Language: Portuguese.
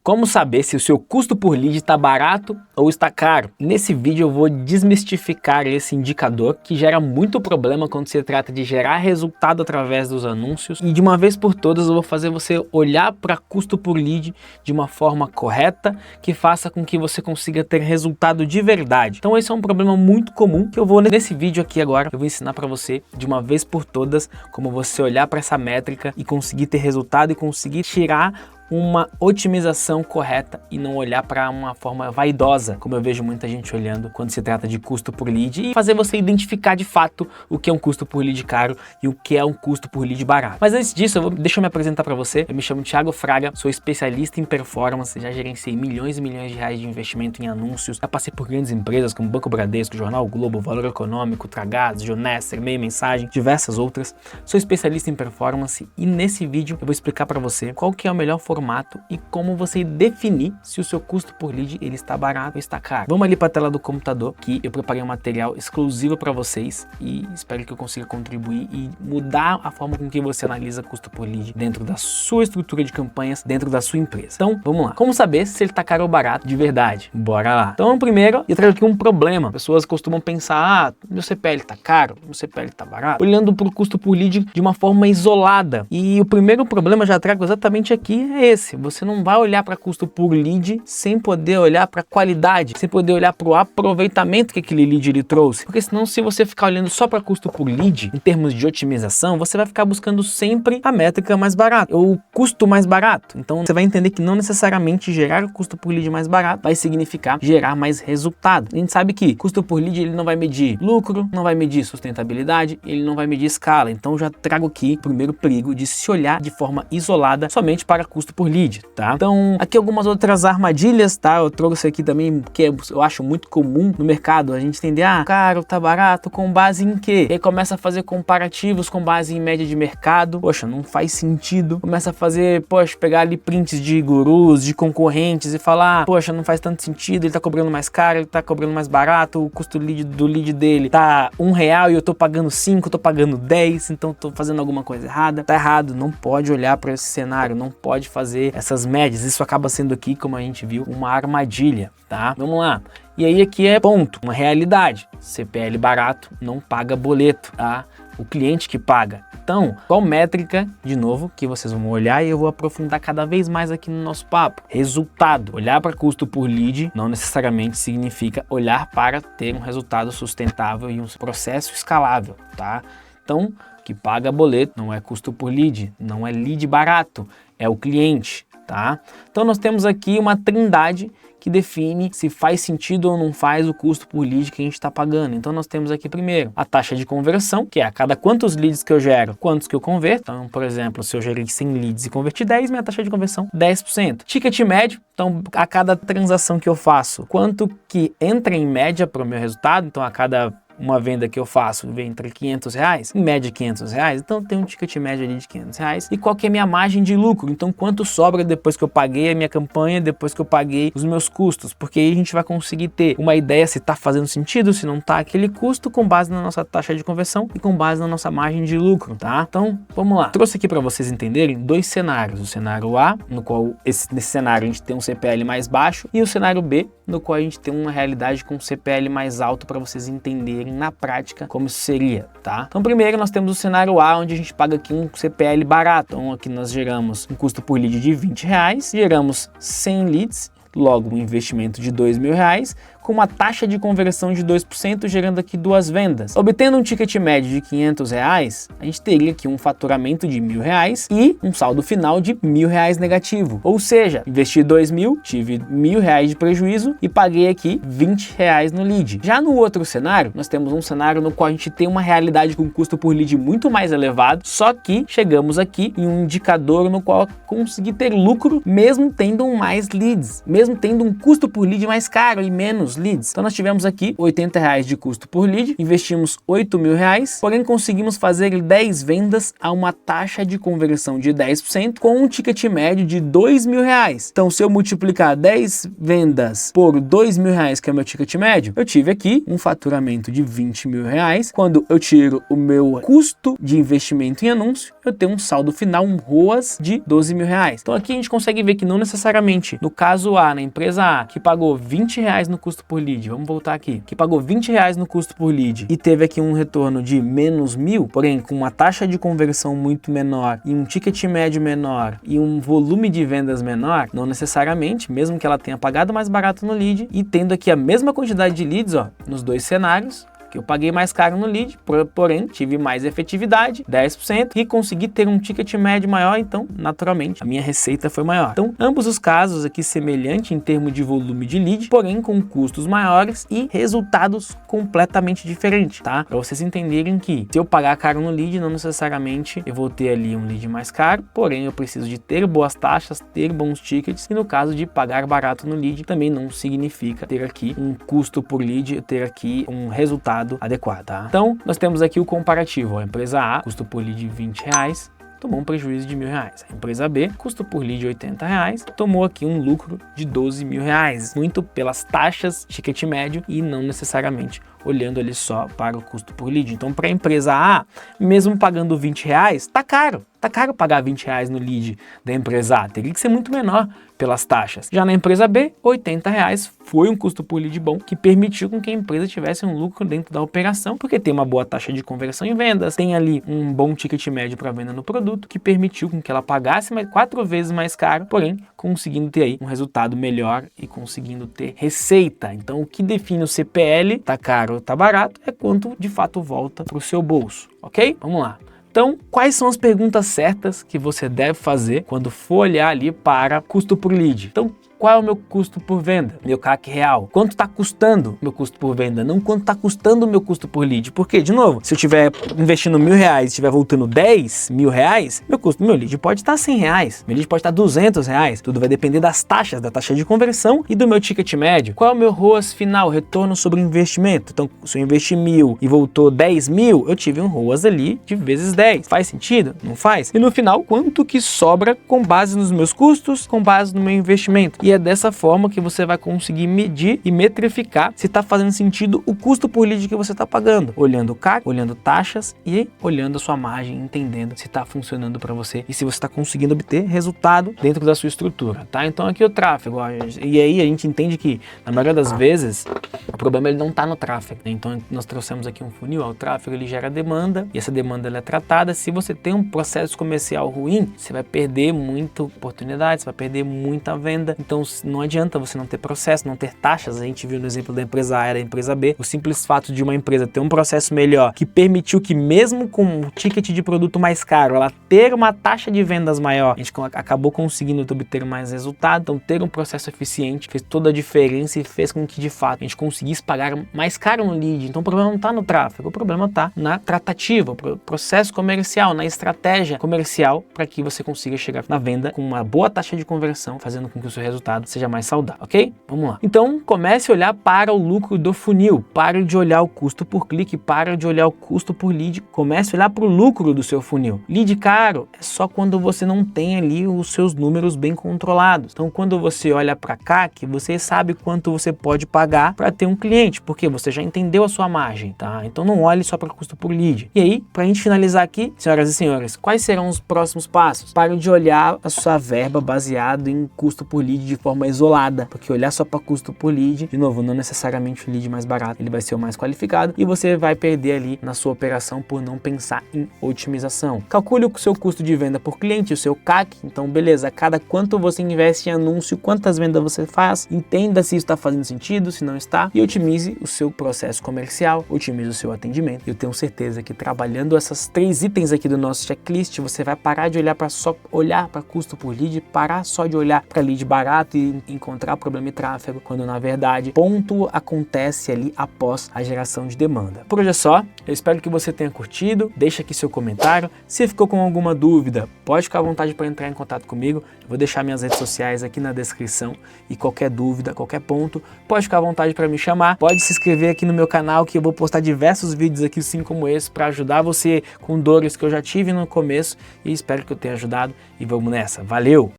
Como saber se o seu custo por lead está barato ou está caro? Nesse vídeo eu vou desmistificar esse indicador que gera muito problema quando se trata de gerar resultado através dos anúncios, e de uma vez por todas eu vou fazer você olhar para custo por lead de uma forma correta, que faça com que você consiga ter resultado de verdade. Então esse é um problema muito comum que eu vou nesse vídeo aqui agora, eu vou ensinar para você de uma vez por todas como você olhar para essa métrica e conseguir ter resultado e conseguir tirar uma otimização correta e não olhar para uma forma vaidosa, como eu vejo muita gente olhando quando se trata de custo por lead, e fazer você identificar de fato o que é um custo por lead caro e o que é um custo por lead barato. Mas antes disso, deixa eu me apresentar para você. Eu me chamo Thiago Fraga, sou especialista em performance, já gerenciei milhões e milhões de reais de investimento em anúncios, já passei por grandes empresas como Banco Bradesco, Jornal Globo, Valor Econômico, Tragás, Geonester, Meio Mensagem, diversas outras. Sou especialista em performance e nesse vídeo eu vou explicar para você qual que é o melhor formato e como você definir se o seu custo por lead ele está barato ou está caro. Vamos ali para a tela do computador, que eu preparei um material exclusivo para vocês e espero que eu consiga contribuir e mudar a forma com que você analisa custo por lead dentro da sua estrutura de campanhas, dentro da sua empresa. Então, vamos lá. Como saber se ele está caro ou barato de verdade? Bora lá. Então, primeiro, eu trago aqui um problema. Pessoas costumam pensar, meu CPL está caro, meu CPL está barato, olhando para o custo por lead de uma forma isolada. E o primeiro problema, já trago exatamente aqui, é esse. Você não vai olhar para custo por lead sem poder olhar para qualidade, sem poder olhar para o aproveitamento que aquele lead ele trouxe. Porque senão, se você ficar olhando só para custo por lead, em termos de otimização, você vai ficar buscando sempre a métrica mais barata, ou o custo mais barato. Então, você vai entender que não necessariamente gerar o custo por lead mais barato vai significar gerar mais resultado. A gente sabe que custo por lead ele não vai medir lucro, não vai medir sustentabilidade, ele não vai medir escala. Então, eu já trago aqui o primeiro perigo de se olhar de forma isolada somente para custo por lead, tá? Então, aqui algumas outras armadilhas, tá? Eu trouxe aqui também, que eu acho muito comum no mercado, a gente entender, caro, tá barato, com base em quê? E aí começa a fazer comparativos com base em média de mercado, poxa, não faz sentido. Começa a fazer, poxa, pegar ali prints de gurus, de concorrentes e falar, poxa, não faz tanto sentido, ele tá cobrando mais caro, ele tá cobrando mais barato, o custo do lead dele tá R$1 e eu tô pagando 5, eu tô pagando 10, então tô fazendo alguma coisa errada. Tá errado, não pode olhar para esse cenário, não pode fazer essas médias, isso acaba sendo aqui, como a gente viu, uma armadilha, tá? Vamos lá. E aí aqui é ponto, uma realidade. CPL barato não paga boleto, tá? O cliente que paga. Então, qual métrica, de novo, que vocês vão olhar e eu vou aprofundar cada vez mais aqui no nosso papo? Resultado. Olhar para custo por lead não necessariamente significa olhar para ter um resultado sustentável e um processo escalável, tá? Então, que paga boleto não é custo por lead, não é lead barato, é o cliente, tá? Então nós temos aqui uma trindade que define se faz sentido ou não faz o custo por lead que a gente está pagando. Então nós temos aqui primeiro a taxa de conversão, que é a cada quantos leads que eu gero, quantos que eu converto. Então, por exemplo, se eu gerei 100 leads e converti 10, minha taxa de conversão 10%. Ticket médio, então a cada transação que eu faço, quanto que entra em média para o meu resultado. Então a cada uma venda que eu faço vem entre R$500, em média R$500, então tem um ticket médio ali de R$500. E qual que é a minha margem de lucro? Então quanto sobra depois que eu paguei a minha campanha, depois que eu paguei os meus custos? Porque aí a gente vai conseguir ter uma ideia se está fazendo sentido, se não está aquele custo, com base na nossa taxa de conversão e com base na nossa margem de lucro, tá? Então vamos lá. Trouxe aqui para vocês entenderem dois cenários. O cenário A, no qual nesse cenário a gente tem um CPL mais baixo, e o cenário B, no qual a gente tem uma realidade com um CPL mais alto, para vocês entenderem na prática como isso seria, tá? Então primeiro nós temos o cenário A, onde a gente paga aqui um CPL barato. Então aqui nós geramos um custo por lead de R$20, geramos 100 leads, logo um investimento de R$2.000, com uma taxa de conversão de 2%, gerando aqui 2 vendas. Obtendo um ticket médio de R$500, a gente teria aqui um faturamento de R$1.000 e um saldo final de R$1.000 negativo. Ou seja, investi R$2.000, tive R$1.000 de prejuízo e paguei aqui R$20 no lead. Já no outro cenário, nós temos um cenário no qual a gente tem uma realidade com custo por lead muito mais elevado, só que chegamos aqui em um indicador no qual eu consegui ter lucro, mesmo tendo mais leads, mesmo tendo um custo por lead mais caro e menos nossos leads. Então nós tivemos aqui R$80 de custo por lead, investimos R$8.000, porém conseguimos fazer 10 vendas a uma taxa de conversão de 10% com um ticket médio de R$2.000. Então se eu multiplicar 10 vendas por R$2.000, que é o meu ticket médio, eu tive aqui um faturamento de R$20.000. Quando eu tiro o meu custo de investimento em anúncio, eu tenho um saldo final, um ROAS de R$12.000. Então aqui a gente consegue ver que não necessariamente, no caso A, na empresa A, que pagou R$20 no custo por lead, vamos voltar aqui, que pagou R$20 no custo por lead e teve aqui um retorno de menos 1.000, porém com uma taxa de conversão muito menor e um ticket médio menor e um volume de vendas menor, não necessariamente, mesmo que ela tenha pagado mais barato no lead e tendo aqui a mesma quantidade de leads, ó, nos dois cenários, eu paguei mais caro no lead, porém tive mais efetividade, 10%, e consegui ter um ticket médio maior, então naturalmente a minha receita foi maior. Então ambos os casos aqui semelhante em termos de volume de lead, porém com custos maiores e resultados completamente diferentes, tá? Para vocês entenderem que se eu pagar caro no lead, não necessariamente eu vou ter ali um lead mais caro, porém eu preciso de ter boas taxas, ter bons tickets, e no caso de pagar barato no lead, também não significa ter aqui um custo por lead, ter aqui um resultado adequado, tá? Então, nós temos aqui o comparativo. A empresa A, custo por lead R$20, tomou um prejuízo de R$1.000. A empresa B, custo por lead R$80, tomou aqui um lucro de R$12.000, muito pelas taxas, ticket médio e não necessariamente olhando ali só para o custo por lead. Então, para a empresa A, mesmo pagando R$20, tá caro. Tá caro pagar R$20 no lead da empresa A, teria que ser muito menor pelas taxas. Já na empresa B, R$80 foi um custo por lead bom que permitiu com que a empresa tivesse um lucro dentro da operação, porque tem uma boa taxa de conversão em vendas, tem ali um bom ticket médio para venda no produto, que permitiu com que ela pagasse 4 vezes mais caro, porém conseguindo ter aí um resultado melhor e conseguindo ter receita. Então o que define o CPL, tá caro ou tá barato, é quanto de fato volta para o seu bolso, ok? Vamos lá. Então, quais são as perguntas certas que você deve fazer quando for olhar ali para custo por lead? Então, qual é o meu custo por venda? Meu CAC real. Quanto está custando meu custo por venda? Não quanto está custando o meu custo por lead. Porque, de novo, se eu estiver investindo R$1.000 e estiver voltando R$10.000, meu lead pode estar R$100, meu lead pode estar R$200. Tudo vai depender das taxas, da taxa de conversão e do meu ticket médio. Qual é o meu ROAS final, retorno sobre investimento? Então, se eu investi 1.000 e voltou 10.000, eu tive um ROAS ali de vezes 10. Faz sentido? Não faz? E no final, quanto que sobra com base nos meus custos, com base no meu investimento? E é dessa forma que você vai conseguir medir e metrificar se está fazendo sentido o custo por lead que você está pagando, olhando o CAC, olhando taxas e olhando a sua margem, entendendo se está funcionando para você e se você está conseguindo obter resultado dentro da sua estrutura, tá? Então aqui o tráfego, ó, e aí a gente entende que na maioria das vezes o problema ele não está no tráfego, né? Então nós trouxemos aqui um funil, ó, o tráfego ele gera demanda e essa demanda ela é tratada. Se você tem um processo comercial ruim, você vai perder muita oportunidade, você vai perder muita venda. Então não adianta você não ter processo, não ter taxas. A gente viu no exemplo da empresa A e da empresa B, o simples fato de uma empresa ter um processo melhor, que permitiu que mesmo com um ticket de produto mais caro, ela ter uma taxa de vendas maior, a gente acabou conseguindo obter mais resultado. Então ter um processo eficiente fez toda a diferença e fez com que de fato a gente conseguisse pagar mais caro no lead. Então o problema não está no tráfego, o problema está na tratativa, processo comercial, na estratégia comercial, para que você consiga chegar na venda com uma boa taxa de conversão, fazendo com que o seu resultado seja mais saudável, ok? Vamos lá. Então, comece a olhar para o lucro do funil, pare de olhar o custo por clique, pare de olhar o custo por lead, comece a olhar para o lucro do seu funil. Lead caro é só quando você não tem ali os seus números bem controlados. Então, quando você olha para CAC, você sabe quanto você pode pagar para ter um cliente, porque você já entendeu a sua margem, tá? Então, não olhe só para o custo por lead. E aí, para a gente finalizar aqui, senhoras e senhores, quais serão os próximos passos? Pare de olhar a sua verba baseado em custo por lead de forma isolada, porque olhar só para custo por lead, de novo, não necessariamente o lead mais barato, ele vai ser o mais qualificado e você vai perder ali na sua operação por não pensar em otimização. Calcule o seu custo de venda por cliente, o seu CAC, então beleza, a cada quanto você investe em anúncio, quantas vendas você faz, entenda se isso está fazendo sentido, se não está, e otimize o seu processo comercial, otimize o seu atendimento. Eu tenho certeza que trabalhando essas 3 itens aqui do nosso checklist, você vai parar de olhar para só olhar para custo por lead, parar só de olhar para lead barato, barato e encontrar problema em tráfego, quando na verdade ponto acontece ali após a geração de demanda. Por hoje é só, eu espero que você tenha curtido, deixa aqui seu comentário, se ficou com alguma dúvida, pode ficar à vontade para entrar em contato comigo, eu vou deixar minhas redes sociais aqui na descrição e qualquer dúvida, qualquer ponto, pode ficar à vontade para me chamar, pode se inscrever aqui no meu canal que eu vou postar diversos vídeos aqui assim como esse para ajudar você com dores que eu já tive no começo e espero que eu tenha ajudado e vamos nessa, valeu!